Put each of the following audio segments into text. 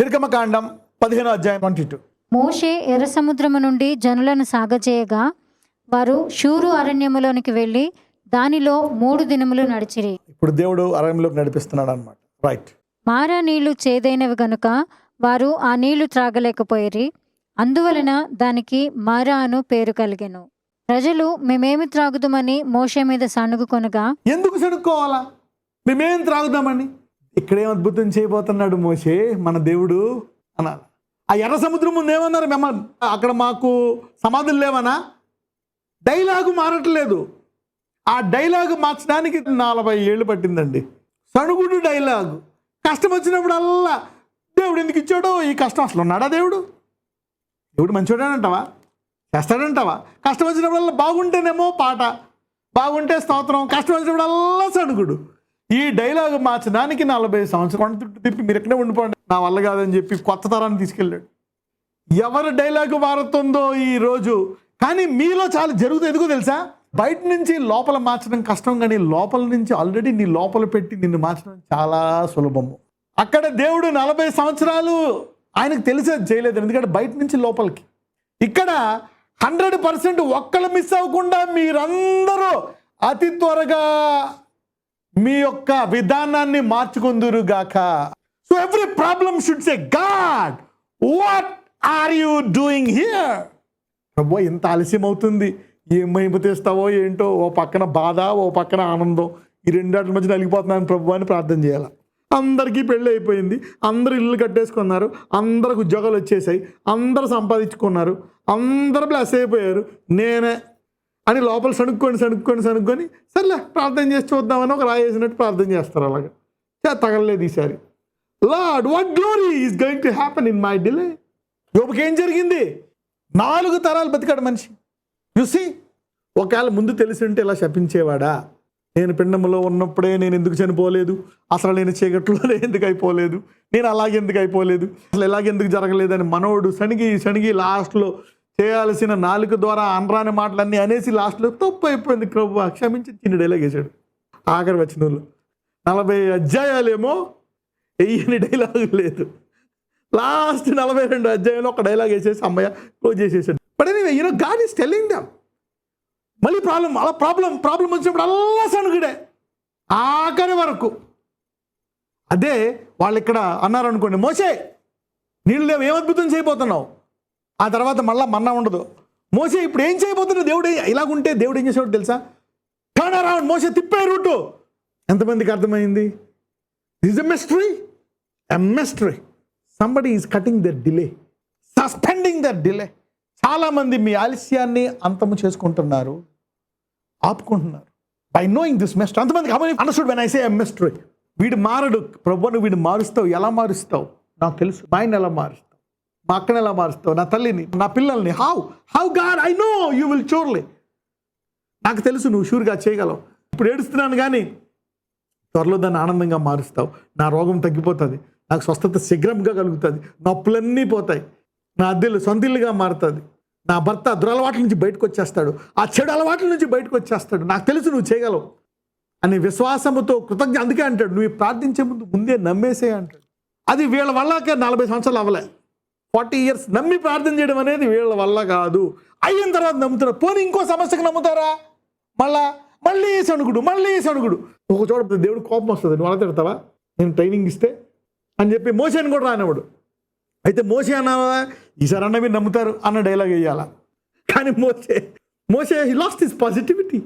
నిర్గమకాండం 15:22. మోషే ఎర్ర సముద్రము నుండి జనులను సాగజేయగా వారు షూరు అరణ్యములోనికి వెళ్ళి దానిలో 3 దినములు నడిచిరి. ఇప్పుడు దేవుడు అరణ్యంలోకి నడిపిస్తున్నాడు అనమాట. రైట్. మారా నీళ్లు చేదైనవి గనుక వారు ఆ నీళ్లు త్రాగలేకపోయిరి. అందువలన దానికి మారా అను పేరు కలిగెను. ప్రజలు మేమేమి త్రాగుదామని మోషే మీద సణుగుకొనగా, ఎందుకు సణుక్కోవాలా? మేమేం త్రాగుదామని? ఇక్కడేం అద్భుతం చేయబోతున్నాడు మోషే మన దేవుడు అన్నారు. ఆ ఎర్ర సముద్రం ముందు ఏమన్నారు? మిమ్మల్ని అక్కడ మాకు సమాధులు లేవనా? డైలాగు మారట్లేదు. ఆ డైలాగు మార్చడానికి 40 ఏళ్ళు పట్టిందండి. సణుగుడు డైలాగు. కష్టం వచ్చినప్పుడల్లా దేవుడు ఎందుకు ఇచ్చాడో ఈ కష్టం. అసలు ఉన్నాడా దేవుడు? దేవుడు మంచివాడేనంటావా? చేస్తాడంటావా? కష్టం వచ్చినప్పుడల్లా బాగుంటేనేమో పాట, బాగుంటే స్తోత్రం, కష్టం వచ్చినప్పుడల్లా సణుగుడు. ఈ డైలాగు మార్చడానికి 40 సంవత్సరాలు తిప్పి మీరు ఎక్కడే ఉండిపోండి, నా వల్ల కాదని చెప్పి కొత్త తరాన్ని తీసుకెళ్ళాడు. ఎవరి డైలాగు మారుతుందో ఈరోజు. కానీ మీలో చాలా జరుగుతుంది. ఎందుకో తెలుసా? బయట నుంచి లోపల మార్చడం కష్టం, కానీ లోపల నుంచి ఆల్రెడీ నీ లోపల పెట్టి నిన్ను మార్చడం చాలా సులభము. అక్కడ దేవుడు 40 సంవత్సరాలు ఆయనకు తెలిసే చేయలేదు, ఎందుకంటే బయట నుంచి లోపలికి. ఇక్కడ 100% ఒక్కళ్ళు మిస్ అవ్వకుండా మీరందరూ అతి త్వరగా మీ యొక్క విధానాన్ని మార్చుకుందురుగాక. So every problem should say, God what are you doing here? ప్రభు ఎంత ఆలస్యం అవుతుంది, ఏం మహిమ తెస్తావో ఏంటో. ఓ పక్కన బాధ, ఓ పక్కన ఆనందం, ఈ రెండాటి మధ్య నలిగిపోతున్నాను ప్రభు అని ప్రార్థన చేయాలి. అందరికీ పెళ్ళి అయిపోయింది, అందరూ ఇల్లు కట్టేసుకున్నారు, అందరికి ఉద్యోగాలు వచ్చేసాయి, అందరూ సంపాదించుకున్నారు, అందరూ ప్లస్ అయిపోయారు, నేనే అని లోపల సణుక్కొని సర్లే ప్రార్థన చేసి చూద్దామని ఒక రాయి వేసినట్టు ప్రార్థన చేస్తారు. అలాగా తగలలేదు ఈసారి. Lord what glory is going to happen in my delay. యోబుకి ఏం జరిగింది? 4 తరాలు బతికాడు మనిషి. చూసి ఒకవేళ ముందు తెలిసి ఉంటే ఇలా శపించేవాడా? నేను పిండములో ఉన్నప్పుడే నేను ఎందుకు చనిపోలేదు, అసలు నేను చీకట్లోనే ఎందుకు అయిపోలేదు, నేను అలాగెందుకు అయిపోలేదు, అసలు ఎలాగెందుకు జరగలేదని మనోడు సణిగి లాస్ట్లో చేయాల్సిన 4 ద్వారా అనరాని మాటలన్నీ అనేసి లాస్ట్లో తప్పు అయిపోయింది ప్రభు క్షమించి చిన్న డైలాగ్ వేసాడు. ఆఖరి వచ్చిన వాళ్ళు 40 అధ్యాయాలేమో వెయ్యని డైలాగు లేదు. లాస్ట్ 42 అధ్యాయంలో ఒక డైలాగ్ వేసేసి అమ్మయ్య క్లోజ్ చేసేసాడు. But anyway God is telling them. మళ్ళీ ప్రాబ్లం వచ్చినప్పుడు అల్లా సణుగుడే ఆఖరి వరకు. అదే వాళ్ళు ఇక్కడ అన్నారు అనుకోండి, మోసే నీళ్ళు లేవు, ఏం అద్భుతం చేయబోతున్నావు? ఆ తర్వాత మళ్ళీ మన్నా ఉండదు. మోసే ఇప్పుడు ఏం చేయబోతున్నావు? దేవుడు ఇలాగుంటే దేవుడు ఏం చేసేవాడు తెలుసా? టర్న్ అరౌండ్, మోసే తిప్పే రూటు. ఎంతమందికి అర్థమైంది? This a mystery. Somebody is cutting their delay, suspending their delay. చాలామంది మీ ఆలస్యాన్ని అంతము చేసుకుంటున్నారు, ఆపుకుంటున్నారు. By knowing this mystery. అంతమందికి understood when I say a mystery. వీడు మారడు ప్రభువును, వీడు మారుస్తావు. ఎలా మారుస్తావు నాకు తెలుసు. మా ఆయన ఎలా మారుస్తావు, మా అక్కని ఎలా మారుస్తావు, నా తల్లిని, నా పిల్లల్ని. How God I know you will surely. నాకు తెలుసు నువ్వు షూర్గా చేయగలవు. ఇప్పుడు ఏడుస్తున్నాను కానీ త్వరలో దాన్ని ఆనందంగా మారుస్తావు. నా రోగం తగ్గిపోతుంది, నాకు స్వస్థత శీఘ్రంగా కలుగుతుంది, నొప్పులన్నీ పోతాయి, నా అద్దెలు సొంత ఇల్లుగా మారుతుంది, నా భర్త దురలవాట్ల నుంచి బయటకు వచ్చేస్తాడు, ఆ చెడు అలవాట్ల నుంచి బయటకు వచ్చేస్తాడు. నాకు తెలుసు నువ్వు చేయగలవు అని విశ్వాసముతో కృతజ్ఞ. అందుకే అంటాడు నువ్వు ప్రార్థించే ముందే నమ్మేసే అంటాడు. అది వీళ్ళ వల్లకే 40 సంవత్సరాలు అవ్వలే. 40 years నమ్మి ప్రార్థన చేయడం అనేది వీళ్ళ వల్ల కాదు. అయిన తర్వాత నమ్ముతారు. పోనీ ఇంకో సమస్యకు నమ్ముతారా? మళ్ళీ సణుగుడు. ఒక చోట దేవుడు కోపం వస్తుంది. నువ్వు అలా తిడతావా నేను ట్రైనింగ్ ఇస్తే అని చెప్పి మోసేని కూడా రానివాడు. అయితే మోసే అన్నావా, ఈసారి అన్న మీరు నమ్ముతారు అన్న డైలాగ్ వేయాలా. కానీ మోసే he lost his positivity.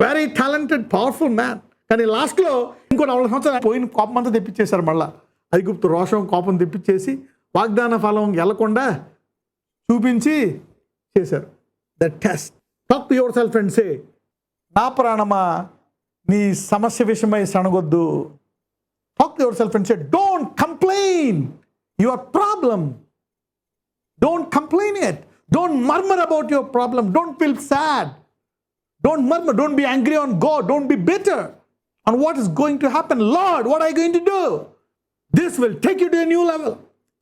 Very talented powerful man. కానీ లాస్ట్లో ఇంకో 40 సంవత్సరాలు పోయిన కోపం అంతా తెప్పించేశారు. మళ్ళీ ఐగుప్తు రోషం కోపం తెప్పించేసి వాగ్దాన ఫలం వెళ్లకుండా చూపించి చేశారు. The test. Talk to yourself and say, నా ప్రాణమా నీ సమస్య విషయమై సణగొద్దు. Talk to yourself and say, don't complain your problem. Don't complain it. Don't murmur about your problem. Don't feel sad. Don't murmur. Don't be angry on God. Don't be bitter on what is going to happen. Lord, what are you going to do? This will take you to a new level.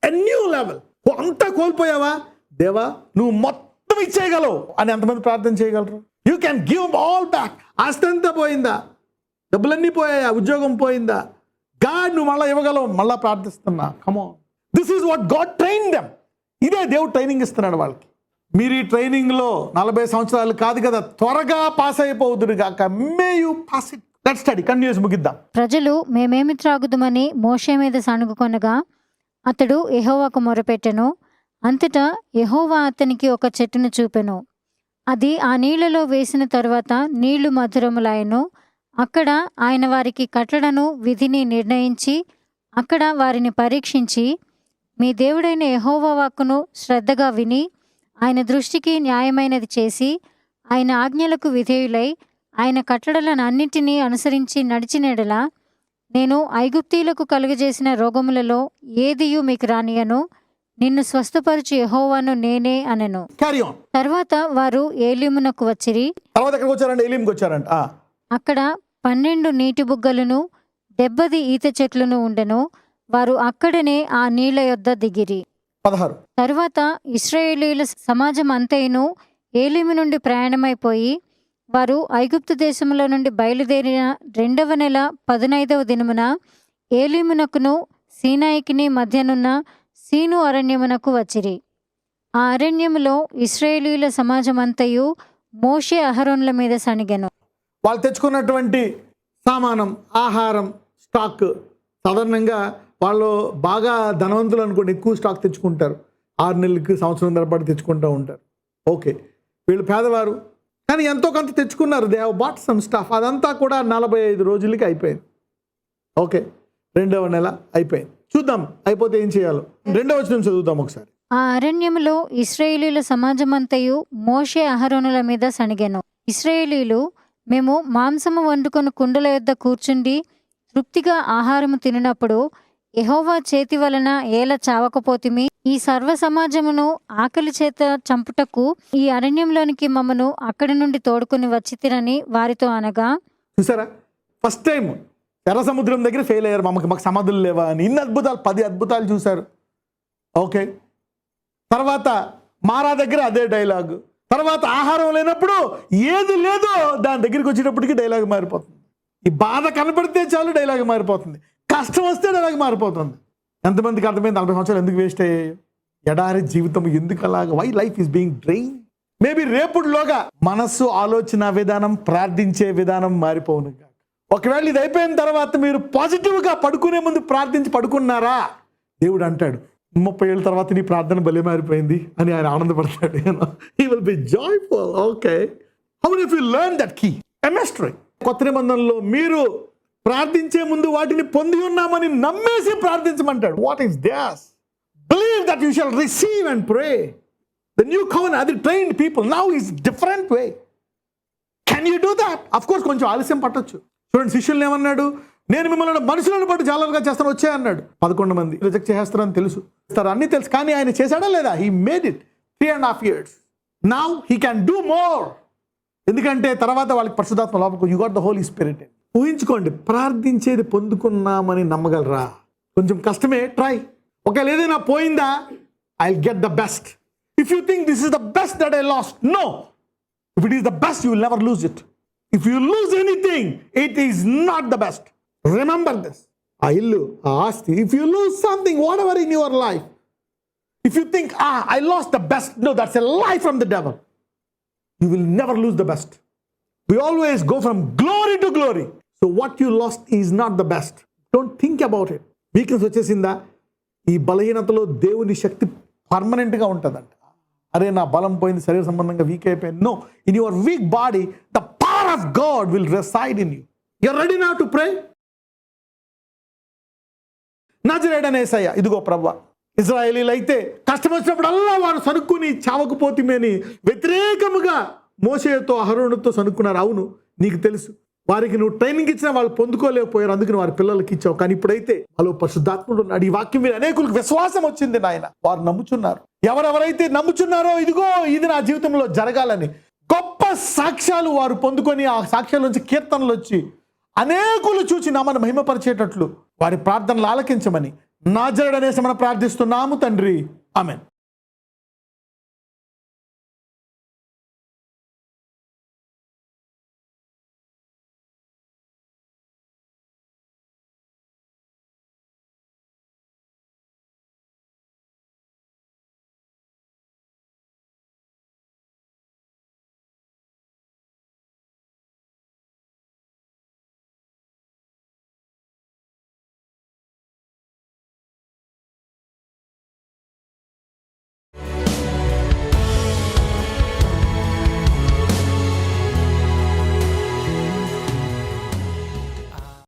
A new level. అంతా కోల్పోయావా? దేవా నువ్వు మొత్తం ఇచ్చేయగలవు అని ఎంతమంది ప్రార్థన చేయగలరు? You can give all back. ఆస్తి అంతా పోయిందా? డబ్బులన్నీ పోయాయా? ఉద్యోగం పోయిందా? God నువ్వు మళ్ళీ ఇవ్వగలవు. మళ్ళీ ప్రార్థిస్తున్నా. Come on. This is what God train them. ఇదే దేవుడు ట్రైనింగ్ ఇస్తున్నాడు వాళ్ళకి. మీరు ఈ ట్రైనింగ్లో 40 సంవత్సరాలు కాదు కదా, త్వరగా పాస్ అయిపోదురు గాక. May you pass it. Let's study, continuous ముగిద్దాం. ప్రజలు మేమేమి త్రాగుదుమని మోషే మీద సణుగుకొనగా అతడు యెహోవాకు మొరపెట్టెను. అంతటా యెహోవా అతనికి ఒక చెట్టును చూపెను. అది ఆ నీళ్లలో వేసిన తరువాత నీళ్లు మధురములాయెను. అక్కడ ఆయన వారికి కట్టడను విధిని నిర్ణయించి అక్కడ వారిని పరీక్షించి, మీ దేవుడైన యెహోవా వాక్కును శ్రద్ధగా విని ఆయన దృష్టికి న్యాయమైనది చేసి ఆయన ఆజ్ఞలకు విధేయులై ఆయన కట్టడలను అన్నింటినీ అనుసరించి నడిచినెడల నేను ఐగుప్తీయులకు కలుగజేసిన రోగములలో ఏదియు మీకు రానియను. నిన్ను స్వస్థపరచు యెహోవాను నేనే అనెను. Carry on. తర్వాత వారు ఏలీమునకు వచ్చిరి. తర్వాత ఎక్కడికి వచ్చారంటే ఏలీంకి వచ్చారంట. అక్కడ 12 నీటి బుగ్గలను 70 ఈత చెట్లను ఉండెను. వారు అక్కడనే ఆ నీళ్ల యొద్ద దిగిరి. 16. తరువాత ఇశ్రాయేలీయుల సమాజం అంతయును ఏలీము నుండి ప్రయాణమైపోయి వారు ఐగుప్తు దేశంలో నుండి బయలుదేరిన 2వ నెల 15వ దినమున ఏలీమునకును సీనాయికిని మధ్యనున్న సీను అరణ్యమునకు వచ్చిరి. ఆ అరణ్యములో ఇశ్రాయేలీయుల సమాజమంతయు మోషే అహరోనుల మీద సణిగెను. వాళ్ళు తెచ్చుకున్నటువంటి సామానం, ఆహారం, స్టాక్, సాధారణంగా వాళ్ళు బాగా ధనవంతులు అనుకోండి, ఎక్కువ స్టాక్ తెచ్చుకుంటారు. 6 నెలలకి, సంవత్సరం తరబడి తెచ్చుకుంటూ ఉంటారు. ఓకే, వీళ్ళు పేదవారు కానీ ఎంతో కొంత తెచ్చుకున్నారు. They have bat some staff. అదంతా కూడా 45 రోజులకి అయిపోయింది. ఓకే, 2వ నెల అయిపోయింది. చూద్దాం అయిపోతే ఏం చేయాలో. 2వ వచనం చదువుతాం ఒకసారి. ఆ అరణ్యములో ఇశ్రాయేలీయుల సమాజమంతయు మోషే అహరోనుల మీద సణిగెను. ఇశ్రాయేలీయులు, మేము మాంసము వండుకొని కుండల యొద్ద కూర్చుండి తృప్తిగా ఆహారము తినినప్పుడు యెహోవా చేతి వలన ఏల చావకపోతిమి. ఈ సర్వ సమాజమును ఆకలి చేత చంపుటకు ఈ అరణ్యంలోనికి మమ్మను అక్కడి నుండి తోడుకుని వచ్చితిరని వారితో అనగా, చూసారా, ఫస్ట్ టైం ఎర్ర సముద్రం దగ్గర ఫెయిల్ అయ్యారు. మాకు సమాధులు లేవా అని. ఇన్ని అద్భుతాలు, 10 అద్భుతాలు చూశారు. ఓకే, తర్వాత మారా దగ్గర అదే డైలాగ్. తర్వాత ఆహారం లేనప్పుడు ఏది లేదో దాని దగ్గరికి వచ్చేటప్పటికి డైలాగ్ మారిపోతుంది. ఈ బాధ కనపడితే చాలు డైలాగ్ మారిపోతుంది. కష్టం వస్తే డైలాగ్ మారిపోతుంది. ఎంతమందికి అర్థమైంది 40 సంవత్సరాలు ఎందుకు వేస్ట్ అయ్యాయి? ఎడారి జీవితం ఎందుకు అలాగా? Why life is being drain? Maybe రేపుడులోగా మనస్సు, ఆలోచన విధానం, ప్రార్థించే విధానం మారిపోను. ఒకవేళ ఇది అయిపోయిన తర్వాత మీరు పాజిటివ్గా పడుకునే ముందు ప్రార్థించి పడుకున్నారా, దేవుడు అంటాడు 30 ఏళ్ళ తర్వాత నీ ప్రార్థన భలే మారిపోయింది అని ఆయన ఆనందపడతాడు. He will be joyful. Okay, how if you learn that key chemistry. కొత్త నిబంధనలో మీరు ప్రార్థించే ముందు వాటిని పొంది ఉన్నామని నమ్మేసి ప్రార్థించమంటాడు. What is this? Believe that you shall receive and pray. The new covenant, అది trained people. Now is different way. Can you do that? Of course కొంచెం ఆలస్యం పట్టొచ్చు. చూడండి, శిష్యుల్ని ఏమన్నాడు? నేను మిమ్మల్ని మనుషులను బట్టి జాలరుగా చేస్తాను వచ్చే అన్నాడు. 11 మంది రిజెక్ట్ చేస్తారని తెలుసు, అన్నీ తెలుసు, కానీ ఆయన చేశాడా లేదా? He made it 3.5 years. Now he can do more. ఎందుకంటే తర్వాత వాళ్ళకి పరిశుద్ధాత్మ లోపలికి, you got the holy spirit. ఊహించుకోండి, ప్రార్థించేది పొందుకున్నామని నమ్మగలరా? కొంచెం కష్టమే, ట్రై. ఒకవేళ ఏదైనా పోయిందా, I will get the best. If you think this is the best that I lost, no. If it is the best, you will never lose it. If you lose anything, it is not the best. Remember this. ఆ ఇల్లు, ఆ ఆస్తి, if you lose something, whatever in your life, if you think, I lost the best, no, that's a lie from the devil. You will never lose the best. We always go from glory to glory. So what you lost is not the best. Don't think about it. Weakness వచ్చేసిందా? ఈ బలహీనతలో దేవుని శక్తి పర్మనెంట్గా ఉంటుందంట. అరే నా బలం పోయింది, శరీర సంబంధంగా వీక్ అయిపోయింది. No, in your weak body, the power of God will reside in you. You're ready now to pray? నజరేయుడైన యేసయ్య, ఇదిగో ప్రభువా, ఇశ్రాయేలీయులు అయితే కష్టం వచ్చినప్పుడల్లా వారు సనుక్కుని చావకపోతిమని వ్యతిరేకముగా మోషేతో అహరోనుతో సనుక్కున్నారు. అవును, నీకు తెలుసు, వారికి నువ్వు ట్రైనింగ్ ఇచ్చినా వాళ్ళు పొందుకోలేకపోయారు, అందుకని వారి పిల్లలకి ఇచ్చావు. కానీ ఇప్పుడైతే వాళ్ళు పరిశుద్ధాత్ముడు ఉన్నాడు. ఈ వాక్యం మీద అనేకులకు విశ్వాసం వచ్చింది నాయన. వారు నమ్ముచున్నారు. ఎవరెవరైతే నమ్ముచున్నారో, ఇదిగో ఇది నా జీవితంలో జరగాలని గొప్ప సాక్ష్యాలు వారు పొందుకొని, ఆ సాక్ష్యాల నుంచి కీర్తనలు వచ్చి అనేకులు చూసి నామను మహిమపరిచేటట్లు వారి ప్రార్థనలు ఆలకించమని నజరేయుడైన యేసు మనం ప్రార్థిస్తున్నాము తండ్రి. ఆమేన్.